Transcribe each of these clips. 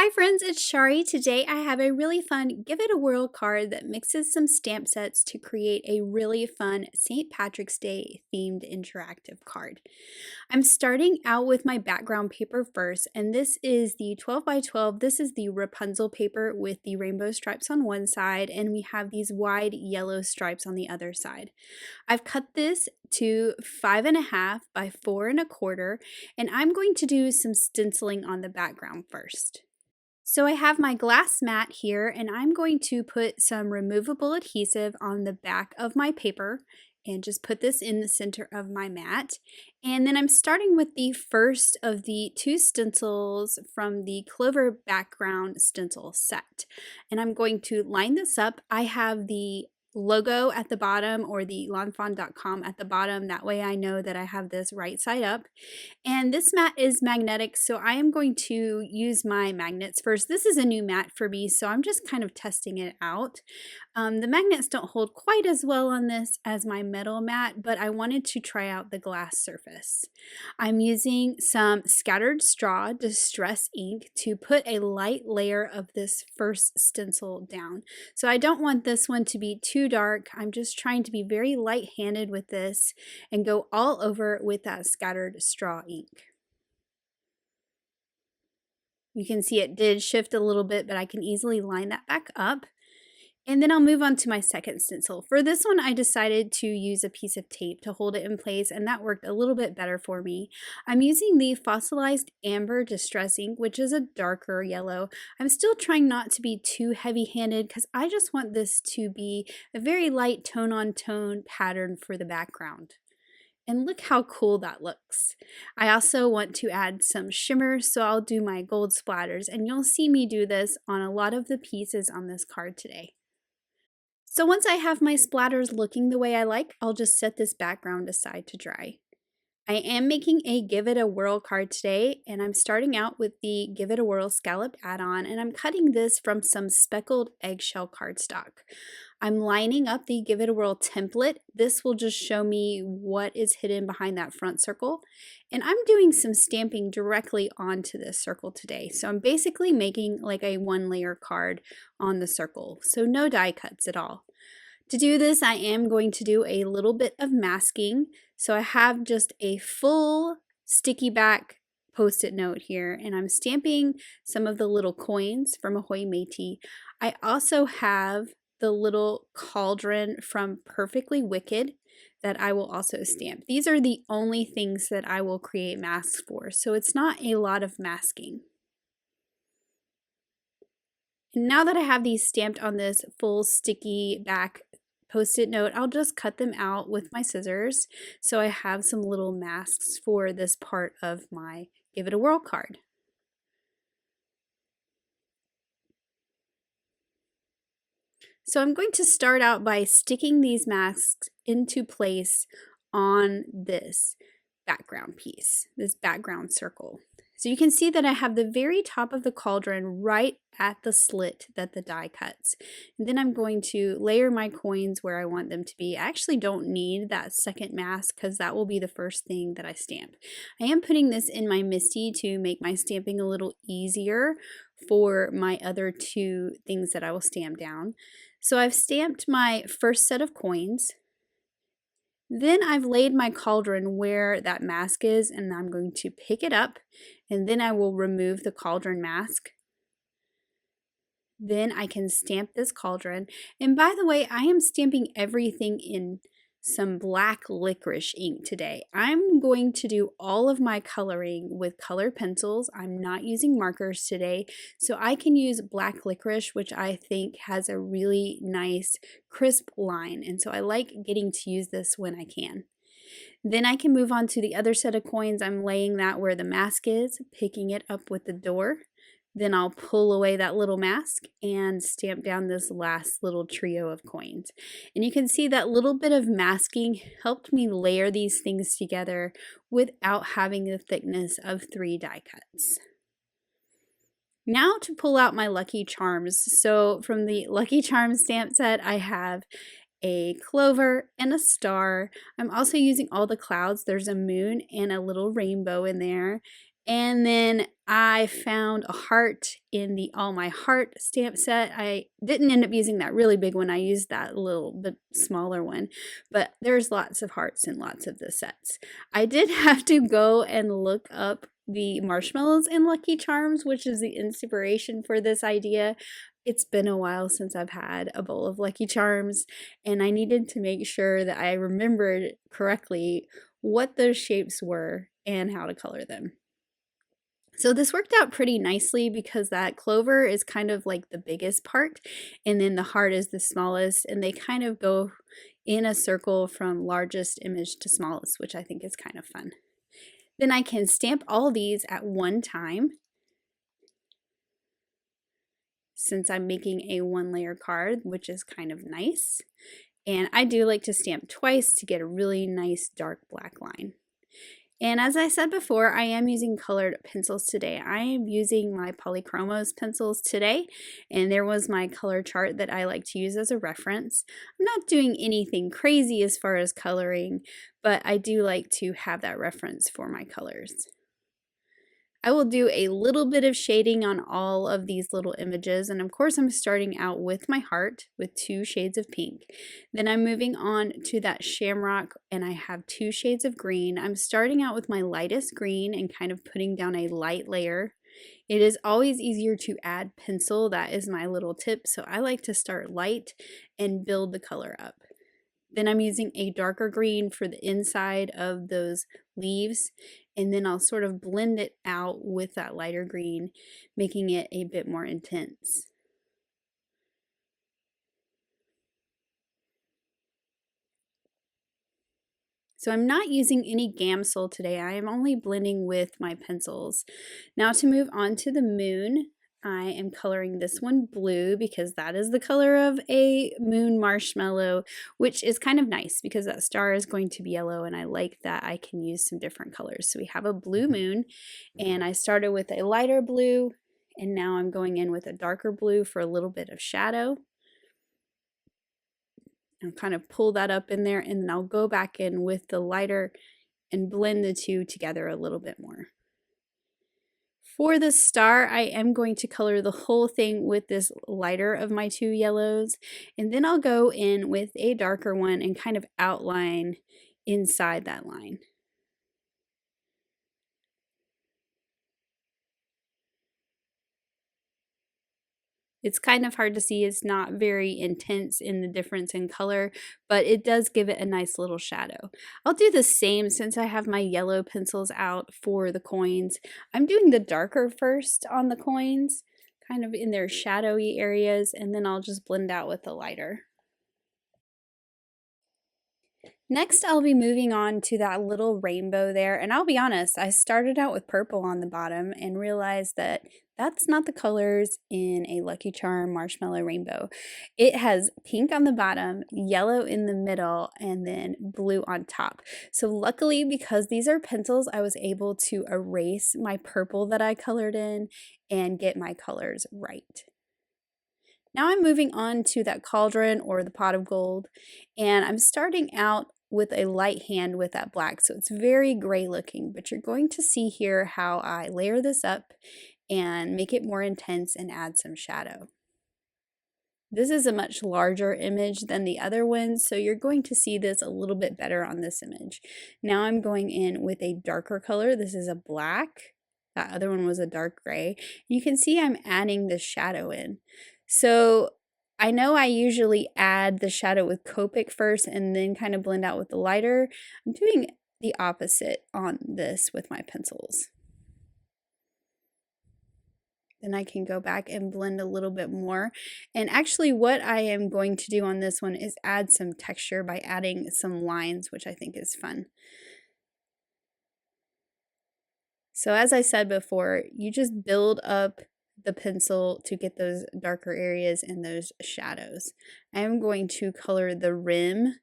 Hi friends, it's Shari. Today I have a really fun Give It a Whirl card that mixes some stamp sets to create a really fun St. Patrick's Day themed interactive card. I'm starting out with my background paper first, and this is the 12 by 12. This is the Rapunzel paper with the rainbow stripes on one side, and we have these wide yellow stripes on the other side. I've cut this to 5.5 by 4.25, and I'm going to do some stenciling on the background first. So I have my glass mat here, and I'm going to put some removable adhesive on the back of my paper and just put this in the center of my mat. And then I'm starting with the first of the two stencils from the Clover background stencil set. And I'm going to line this up. I have the logo at the bottom, or the lawnfawn.com at the bottom. That way I know that I have this right side up. And this mat is magnetic, so I am going to use my magnets first. This is a new mat for me, so I'm just kind of testing it out. The magnets don't hold quite as well on this as my metal mat, but I wanted to try out the glass surface. I'm using some scattered straw distress ink to put a light layer of this first stencil down. So I don't want this one to be too dark. I'm just trying to be very light-handed with this and go all over with that scattered straw ink. You can see it did shift a little bit, but I can easily line that back up. And then I'll move on to my second stencil. For this one, I decided to use a piece of tape to hold it in place, and that worked a little bit better for me. I'm using the Fossilized Amber Distress Ink, which is a darker yellow. I'm still trying not to be too heavy-handed because I just want this to be a very light tone-on-tone pattern for the background. And look how cool that looks. I also want to add some shimmer, so I'll do my gold splatters, and you'll see me do this on a lot of the pieces on this card today. So once I have my splatters looking the way I like, I'll just set this background aside to dry. I am making a Give It a Whirl card today, and I'm starting out with the Give It a Whirl scalloped add-on, and I'm cutting this from some speckled eggshell cardstock. I'm lining up the Give It a Whirl template. This will just show me what is hidden behind that front circle, and I'm doing some stamping directly onto this circle today. So I'm basically making like a one-layer card on the circle, so no die cuts at all. To do this, I am going to do a little bit of masking. So I have just a full sticky back Post-it note here, and I'm stamping some of the little coins from Ahoy Matey. I also have the little cauldron from Perfectly Wicked that I will also stamp. These are the only things that I will create masks for, so it's not a lot of masking. And now that I have these stamped on this full sticky back Post-it note, I'll just cut them out with my scissors so I have some little masks for this part of my Give It a Whirl card. So I'm going to start out by sticking these masks into place on this background piece, this background circle. So you can see that I have the very top of the cauldron right at the slit that the die cuts. And then I'm going to layer my coins where I want them to be. I actually don't need that second mask because that will be the first thing that I stamp. I am putting this in my MISTI to make my stamping a little easier for my other two things that I will stamp down. So I've stamped my first set of coins. Then I've laid my cauldron where that mask is, and I'm going to pick it up, and then I will remove the cauldron mask. Then I can stamp this cauldron. And by the way, I am stamping everything in some black licorice ink today. I'm going to do all of my coloring with colored pencils. I'm not using markers today, so I can use black licorice, which I think has a really nice crisp line, and so I like getting to use this when I can. Then I can move on to the other set of coins. I'm laying that where the mask is, picking it up with the door. Then I'll pull away that little mask and stamp down this last little trio of coins. And you can see that little bit of masking helped me layer these things together without having the thickness of 3 die cuts. Now to pull out my Lucky Charms. So from the Lucky Charms stamp set, I have a clover and a star. I'm also using all the clouds. There's a moon and a little rainbow in there. And then I found a heart in the All My Heart stamp set. I didn't end up using that really big one. I used that little bit smaller one, but there's lots of hearts in lots of the sets. I did have to go and look up the marshmallows in Lucky Charms, which is the inspiration for this idea. It's been a while since I've had a bowl of Lucky Charms, and I needed to make sure that I remembered correctly what those shapes were and how to color them. So this worked out pretty nicely because that clover is kind of like the biggest part, and then the heart is the smallest, and they kind of go in a circle from largest image to smallest, which I think is kind of fun. Then I can stamp all these at one time, since I'm making a 1-layer card, which is kind of nice. And I do like to stamp twice to get a really nice dark black line. And as I said before, I am using colored pencils today. I am using my Polychromos pencils today, and there was my color chart that I like to use as a reference. I'm not doing anything crazy as far as coloring, but I do like to have that reference for my colors. I will do a little bit of shading on all of these little images, and of course I'm starting out with my heart with 2 shades of pink. Then I'm moving on to that shamrock, and I have 2 shades of green. I'm starting out with my lightest green and kind of putting down a light layer. It is always easier to add pencil. That is my little tip, so I like to start light and build the color up. Then I'm using a darker green for the inside of those leaves, and then I'll sort of blend it out with that lighter green, making it a bit more intense. So I'm not using any Gamsol today. I am only blending with my pencils. Now to move on to the moon, I am coloring this one blue because that is the color of a moon marshmallow, which is kind of nice because that star is going to be yellow, and I like that I can use some different colors. So we have a blue moon, and I started with a lighter blue, and now I'm going in with a darker blue for a little bit of shadow. I'll kind of pull that up in there, and then I'll go back in with the lighter and blend the two together a little bit more. For the star, I am going to color the whole thing with this lighter of my 2 yellows, and then I'll go in with a darker one and kind of outline inside that line. It's kind of hard to see. It's not very intense in the difference in color, but it does give it a nice little shadow. I'll do the same since I have my yellow pencils out for the coins. I'm doing the darker first on the coins, kind of in their shadowy areas, and then I'll just blend out with the lighter. Next, I'll be moving on to that little rainbow there, and I'll be honest, I started out with purple on the bottom and realized that that's not the colors in a Lucky Charm marshmallow rainbow. It has pink on the bottom, yellow in the middle, and then blue on top. So luckily, because these are pencils, I was able to erase my purple that I colored in and get my colors right. Now I'm moving on to that cauldron or the pot of gold, and I'm starting out with a light hand with that black, so it's very gray looking, but you're going to see here how I layer this up and make it more intense and add some shadow. This is a much larger image than the other ones, so you're going to see this a little bit better on this image. Now I'm going in with a darker color. This is a black. That other one was a dark gray. You can see I'm adding the shadow in. So I know I usually add the shadow with Copic first and then kind of blend out with the lighter. I'm doing the opposite on this with my pencils. Then I can go back and blend a little bit more. And actually what I am going to do on this one is add some texture by adding some lines, which I think is fun. So as I said before, you just build up the pencil to get those darker areas and those shadows. I am going to color the rim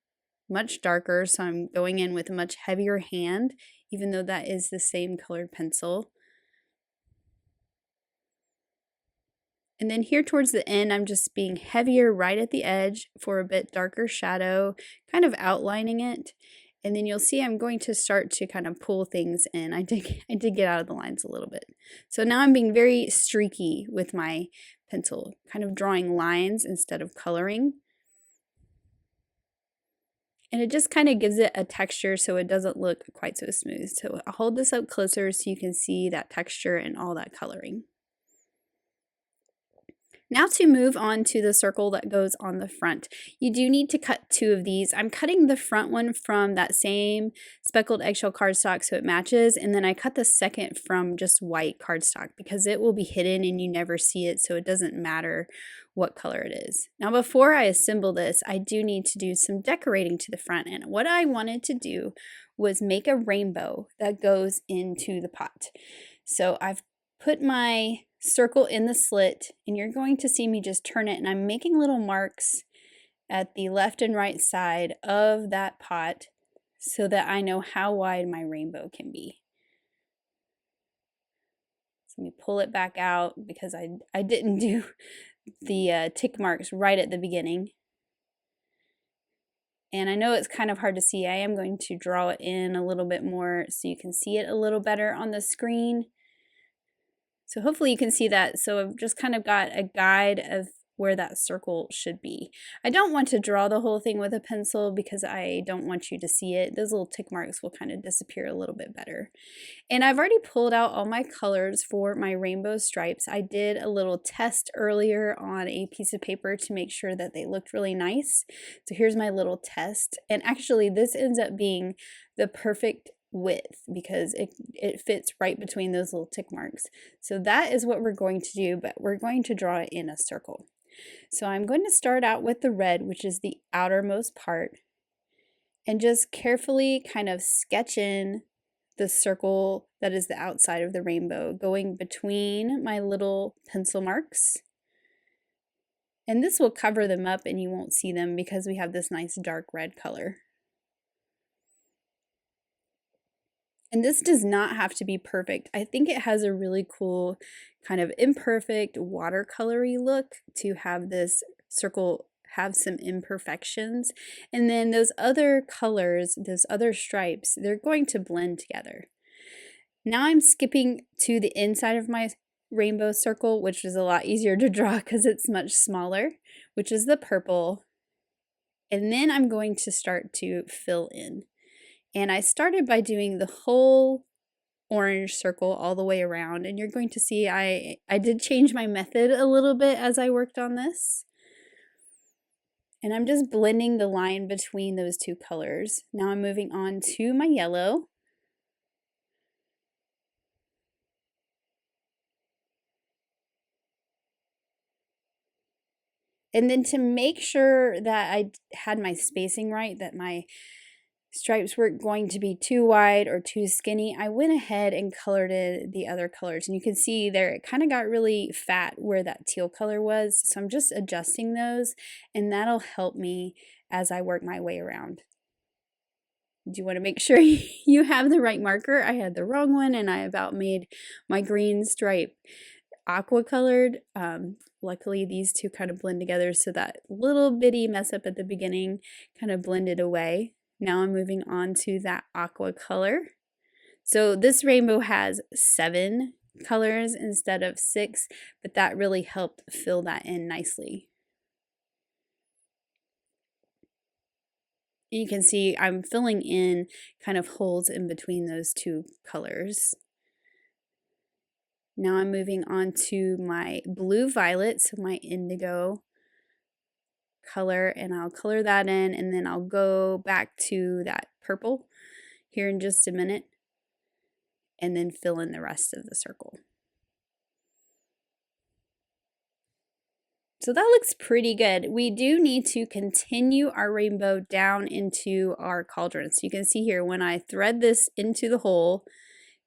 much darker, so I'm going in with a much heavier hand, even though that is the same colored pencil. And then here towards the end, I'm just being heavier right at the edge for a bit darker shadow, kind of outlining it. And then you'll see I'm going to start to kind of pull things in. I did get out of the lines a little bit. So now I'm being very streaky with my pencil, kind of drawing lines instead of coloring. And it just kind of gives it a texture so it doesn't look quite so smooth. So I'll hold this up closer so you can see that texture and all that coloring. Now to move on to the circle that goes on the front. You do need to cut 2 of these. I'm cutting the front one from that same speckled eggshell cardstock so it matches, and then I cut the second from just white cardstock because it will be hidden and you never see it, so it doesn't matter what color it is. Now before I assemble this, I do need to do some decorating to the front, and what I wanted to do was make a rainbow that goes into the pot. So I've put my circle in the slit, and you're going to see me just turn it, and I'm making little marks at the left and right side of that pot so that I know how wide my rainbow can be. So let me pull it back out because I didn't do the tick marks right at the beginning. And I know it's kind of hard to see. I am going to draw it in a little bit more so you can see it a little better on the screen. So hopefully you can see that. So I've just kind of got a guide of where that circle should be. I don't want to draw the whole thing with a pencil because I don't want you to see it. Those little tick marks will kind of disappear a little bit better. And I've already pulled out all my colors for my rainbow stripes. I did a little test earlier on a piece of paper to make sure that they looked really nice. So here's my little test. And actually this ends up being the perfect width because it fits right between those little tick marks. So that is what we're going to do, but we're going to draw it in a circle. So I'm going to start out with the red, which is the outermost part, and just carefully kind of sketch in the circle that is the outside of the rainbow, going between my little pencil marks. And this will cover them up and you won't see them because we have this nice dark red color. And this does not have to be perfect. I think it has a really cool kind of imperfect watercolory look to have this circle have some imperfections. And then those other colors, those other stripes, they're going to blend together. Now I'm skipping to the inside of my rainbow circle, which is a lot easier to draw because it's much smaller, which is the purple. And then I'm going to start to fill in. And I started by doing the whole orange circle all the way around. And you're going to see I did change my method a little bit as I worked on this. And I'm just blending the line between those two colors. Now I'm moving on to my yellow. And then to make sure that I had my spacing right, that my stripes weren't going to be too wide or too skinny, I went ahead and colored in the other colors. And you can see there it kind of got really fat where that teal color was. So I'm just adjusting those, and that'll help me as I work my way around. Do you want to make sure you have the right marker? I had the wrong one, and I about made my green stripe aqua colored. Luckily these two kind of blend together, so that little bitty mess up at the beginning kind of blended away. Now I'm moving on to that aqua color. So this rainbow has 7 colors instead of 6, but that really helped fill that in nicely. You can see I'm filling in kind of holes in between those two colors. Now I'm moving on to my blue violet, so my indigo color, and I'll color that in, and then I'll go back to that purple here in just a minute and then fill in the rest of the circle. So that looks pretty good. We do need to continue our rainbow down into our cauldron. So you can see here when I thread this into the hole,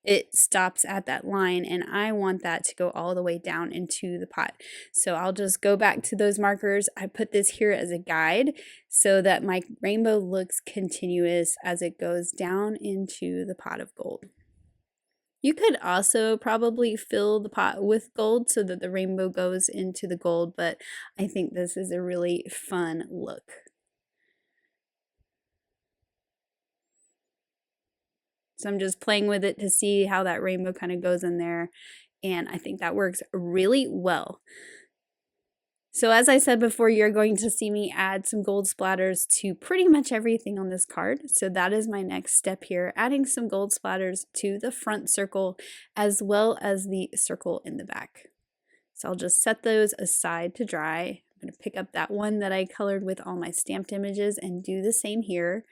it stops at that line, and I want that to go all the way down into the pot. So I'll just go back to those markers. I put this here as a guide so that my rainbow looks continuous as it goes down into the pot of gold. You could also probably fill the pot with gold so that the rainbow goes into the gold, but I think this is a really fun look. So I'm just playing with it to see how that rainbow kind of goes in there. And I think that works really well. So as I said before, you're going to see me add some gold splatters to pretty much everything on this card. So that is my next step here, adding some gold splatters to the front circle as well as the circle in the back. So I'll just set those aside to dry. I'm going to pick up that one that I colored with all my stamped images and do the same here.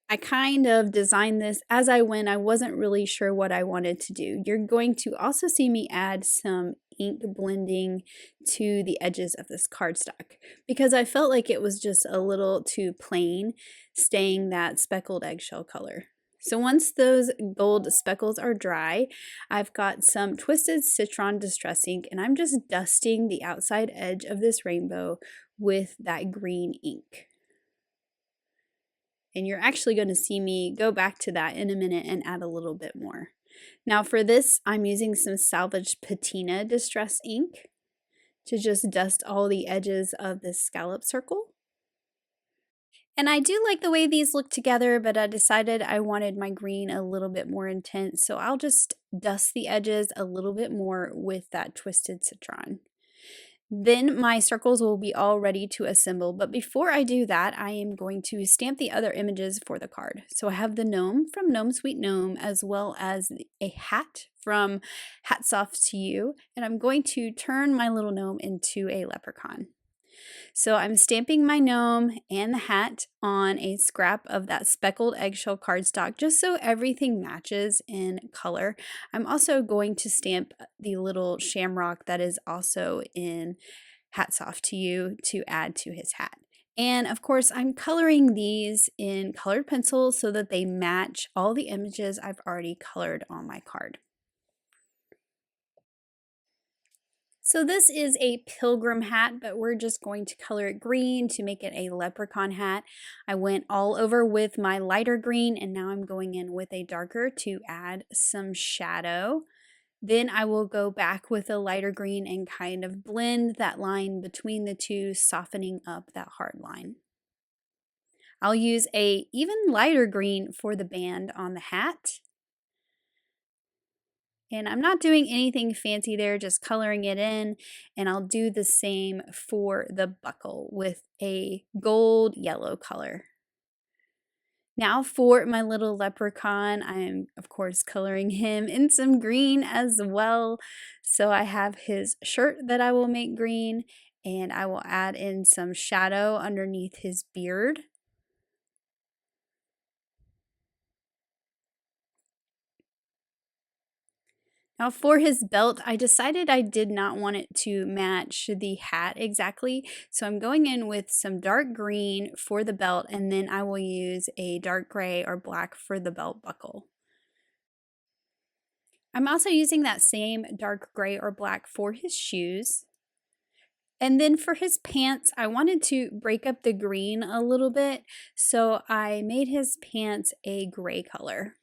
I kind of designed this as I went. I wasn't really sure what I wanted to do. You're going to also see me add some ink blending to the edges of this cardstock because I felt like it was just a little too plain, staying that speckled eggshell color. So once those gold speckles are dry, I've got some twisted citron distress ink and I'm just dusting the outside edge of this rainbow with that green ink. And you're actually going to see me go back to that in a minute and add a little bit more. Now for this, I'm using some salvaged patina distress ink to just dust all the edges of this scallop circle. And I do like the way these look together, but I decided I wanted my green a little bit more intense, so I'll just dust the edges a little bit more with that twisted citron. Then my circles will be all ready to assemble, but before I do that, I am going to stamp the other images for the card. So I have the gnome from Gnome Sweet Gnome, as well as a hat from Hats Off to You, and I'm going to turn my little gnome into a leprechaun. So I'm stamping my gnome and the hat on a scrap of that speckled eggshell cardstock just so everything matches in color. I'm also going to stamp the little shamrock that is also in Hats Off to You to add to his hat. And of course, I'm coloring these in colored pencil so that they match all the images I've already colored on my card. So this is a pilgrim hat, but we're just going to color it green to make it a leprechaun hat. I went all over with my lighter green and now I'm going in with a darker to add some shadow. Then I will go back with a lighter green and kind of blend that line between the two, softening up that hard line. I'll use a even lighter green for the band on the hat. And I'm not doing anything fancy there, just coloring it in. And I'll do the same for the buckle with a gold yellow color. Now for my little leprechaun, I'm of course coloring him in some green as well. So I have his shirt that I will make green and I will add in some shadow underneath his beard. Now for his belt, I decided I did not want it to match the hat exactly, so I'm going in with some dark green for the belt and then I will use a dark gray or black for the belt buckle. I'm also using that same dark gray or black for his shoes. And then for his pants, I wanted to break up the green a little bit, so I made his pants a gray color.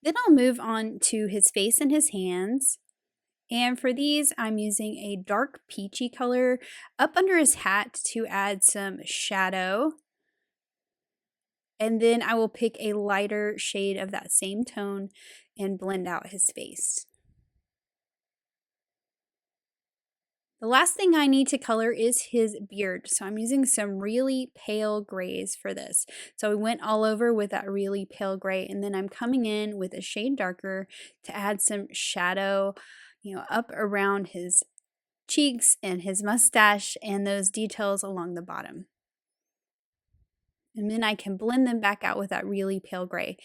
Then I'll move on to his face and his hands. And for these, I'm using a dark peachy color up under his hat to add some shadow. And then I will pick a lighter shade of that same tone and blend out his face. The last thing I need to color is his beard, so I'm using some really pale grays for this. So we went all over with that really pale gray, and then I'm coming in with a shade darker to add some shadow, up around his cheeks and his mustache and those details along the bottom. And then I can blend them back out with that really pale gray.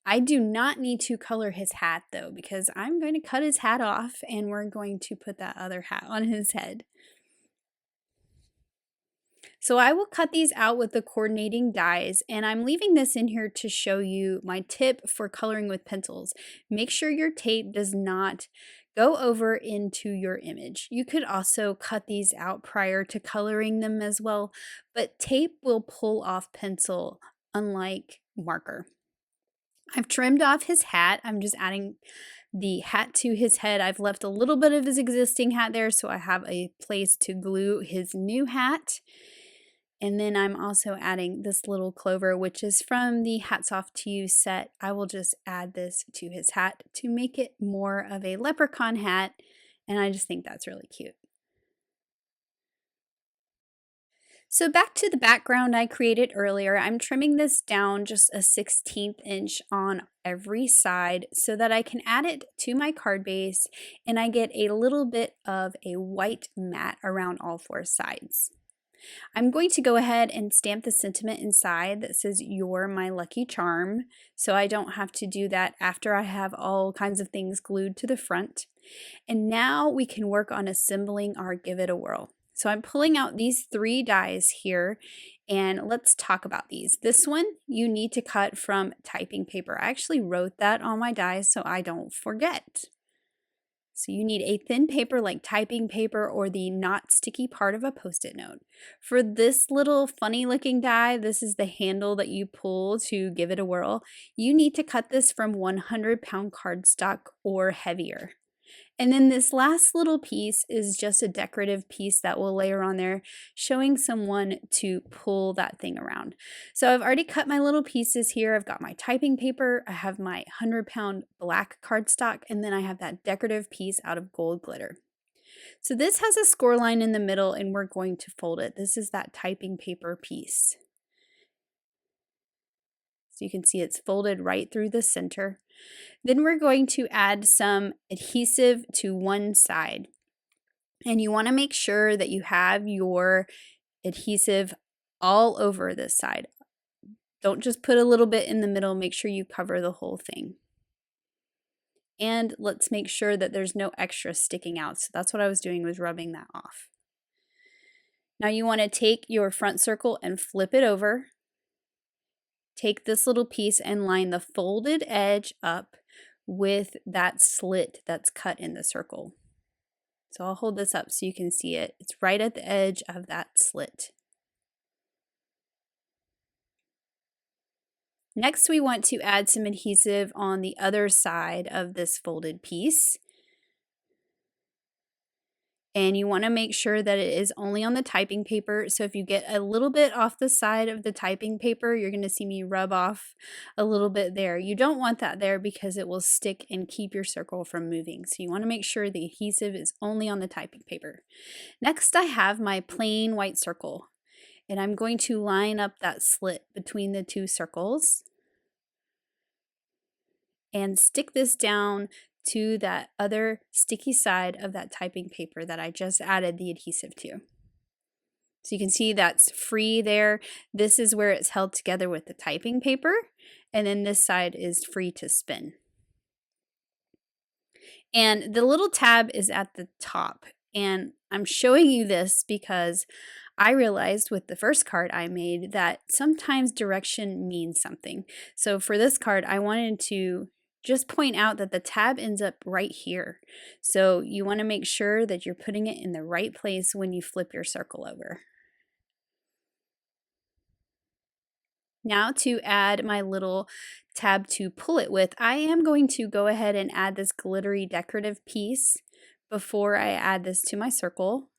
I do not need to color his hat though, because I'm going to cut his hat off and we're going to put that other hat on his head. So I will cut these out with the coordinating dies, and I'm leaving this in here to show you my tip for coloring with pencils. Make sure your tape does not go over into your image. You could also cut these out prior to coloring them as well, but tape will pull off pencil, unlike marker. I've trimmed off his hat. I'm just adding the hat to his head. I've left a little bit of his existing hat there so I have a place to glue his new hat. And then I'm also adding this little clover, which is from the Hats Off to You set. I will just add this to his hat to make it more of a leprechaun hat, and I just think that's really cute. So back to the background I created earlier, I'm trimming this down just a 1/16 inch on every side so that I can add it to my card base and I get a little bit of a white mat around all 4 sides. I'm going to go ahead and stamp the sentiment inside that says "You're my lucky charm," so I don't have to do that after I have all kinds of things glued to the front. And now we can work on assembling our Give It a Whirl. So I'm pulling out these 3 dies here, and let's talk about these. This one you need to cut from typing paper. I actually wrote that on my dies so I don't forget. So you need a thin paper like typing paper or the not sticky part of a Post-it note. For this little funny looking die, this is the handle that you pull to give it a whirl. You need to cut this from 100-pound cardstock or heavier. And then this last little piece is just a decorative piece that we'll layer on there, showing someone to pull that thing around. So I've already cut my little pieces here. I've got my typing paper, I have my 100-pound black cardstock, and then I have that decorative piece out of gold glitter. So this has a score line in the middle and we're going to fold it. This is that typing paper piece. So you can see it's folded right through the center. Then we're going to add some adhesive to one side. And you want to make sure that you have your adhesive all over this side. Don't just put a little bit in the middle, make sure you cover the whole thing. And let's make sure that there's no extra sticking out. So that's what I was doing, was rubbing that off. Now you want to take your front circle and flip it over. Take this little piece and line the folded edge up with that slit that's cut in the circle. So I'll hold this up so you can see it. It's right at the edge of that slit. Next, we want to add some adhesive on the other side of this folded piece. And you want to make sure that it is only on the typing paper. So if you get a little bit off the side of the typing paper, you're going to see me rub off a little bit there. You don't want that there because it will stick and keep your circle from moving. So you want to make sure the adhesive is only on the typing paper. Next, I have my plain white circle. And I'm going to line up that slit between the 2 circles and stick this down to that other sticky side of that typing paper that I just added the adhesive to. So you can see that's free there. This is where it's held together with the typing paper, and then this side is free to spin. And the little tab is at the top, and I'm showing you this because I realized with the first card I made that sometimes direction means something. So for this card, I wanted to just point out that the tab ends up right here. So you want to make sure that you're putting it in the right place when you flip your circle over. Now to add my little tab to pull it with, I am going to go ahead and add this glittery decorative piece before I add this to my circle.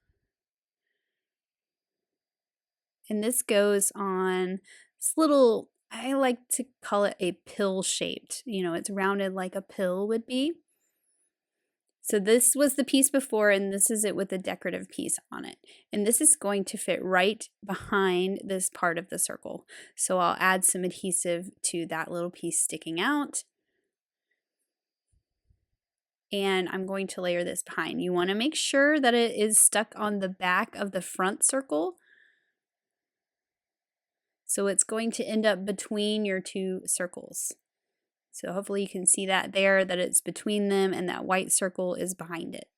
And this goes on this little, I like to call it a pill shaped, it's rounded like a pill would be. So this was the piece before, and this is it with the decorative piece on it. And this is going to fit right behind this part of the circle. So I'll add some adhesive to that little piece sticking out. And I'm going to layer this behind. You want to make sure that it is stuck on the back of the front circle. So it's going to end up between your 2 circles. So hopefully you can see that there, that it's between them and that white circle is behind it.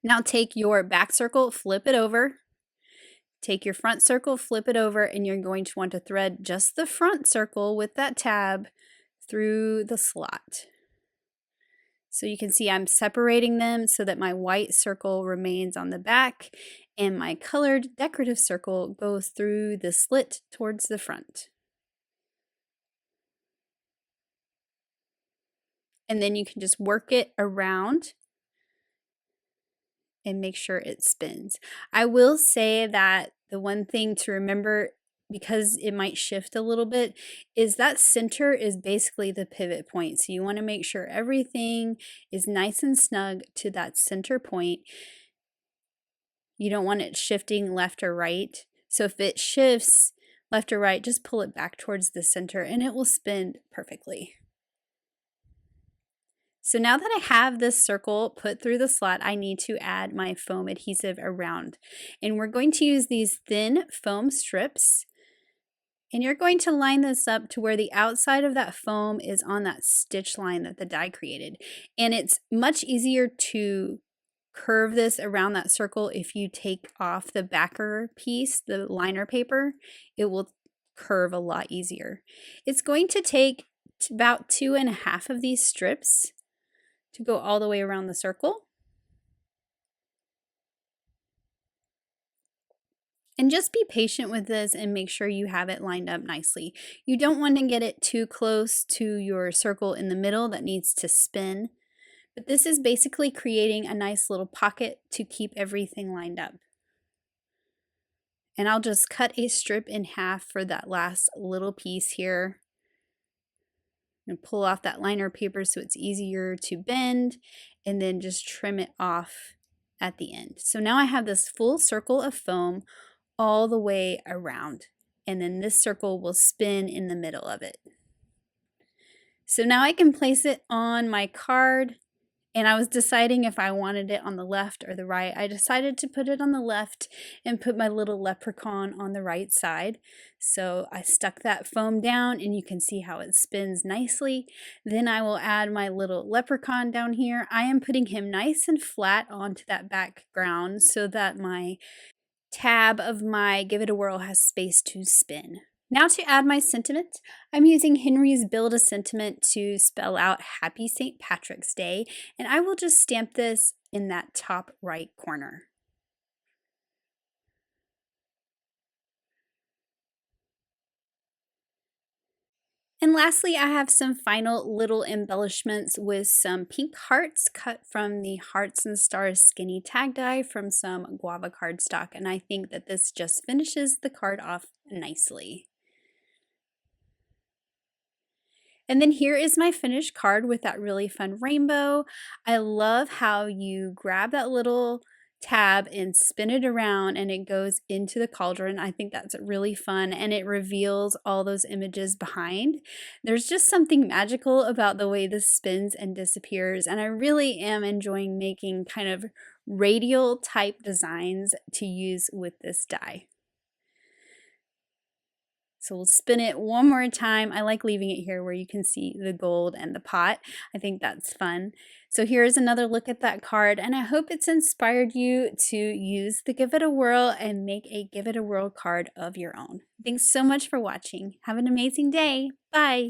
Now take your back circle, flip it over. Take your front circle, flip it over, and you're going to want to thread just the front circle with that tab through the slot. So you can see I'm separating them so that my white circle remains on the back and my colored decorative circle goes through the slit towards the front. And then you can just work it around and make sure it spins. I will say that the one thing to remember, because it might shift a little bit, is that center is basically the pivot point. So you want to make sure everything is nice and snug to that center point. You don't want it shifting left or right. So if it shifts left or right, just pull it back towards the center and it will spin perfectly. So now that I have this circle put through the slot, I need to add my foam adhesive around. And we're going to use these thin foam strips. And you're going to line this up to where the outside of that foam is on that stitch line that the die created. And it's much easier to curve this around that circle if you take off the backer piece, the liner paper. It will curve a lot easier. It's going to take about 2.5 of these strips to go all the way around the circle. And just be patient with this and make sure you have it lined up nicely. You don't want to get it too close to your circle in the middle that needs to spin. But this is basically creating a nice little pocket to keep everything lined up. And I'll just cut a strip in half for that last little piece here. And pull off that liner paper so it's easier to bend, and then just trim it off at the end. So now I have this full circle of foam all the way around, and then this circle will spin in the middle of it. So now I can place it on my card, and I was deciding if I wanted it on the left or the right. I decided to put it on the left and put my little leprechaun on the right side. So I stuck that foam down and you can see how it spins nicely. Then I will add my little leprechaun down here. I am putting him nice and flat onto that background so that my tab of my Give It a Whirl has space to spin. Now to add my sentiment, I'm using Henry's Build a Sentiment to spell out Happy St. Patrick's Day, and I will just stamp this in that top right corner. And lastly, I have some final little embellishments with some pink hearts cut from the Hearts and Stars Skinny Tag Die from some guava cardstock, and I think that this just finishes the card off nicely. And then here is my finished card with that really fun rainbow. I love how you grab that little tab and spin it around and it goes into the cauldron. I think that's really fun, and it reveals all those images behind. There's just something magical about the way this spins and disappears, and I really am enjoying making kind of radial type designs to use with this die. So we'll spin it one more time. I like leaving it here where you can see the gold and the pot. I think that's fun. So here's another look at that card, and I hope it's inspired you to use the Give It a Whirl and make a Give It a Whirl card of your own. Thanks so much for watching. Have an amazing day. Bye.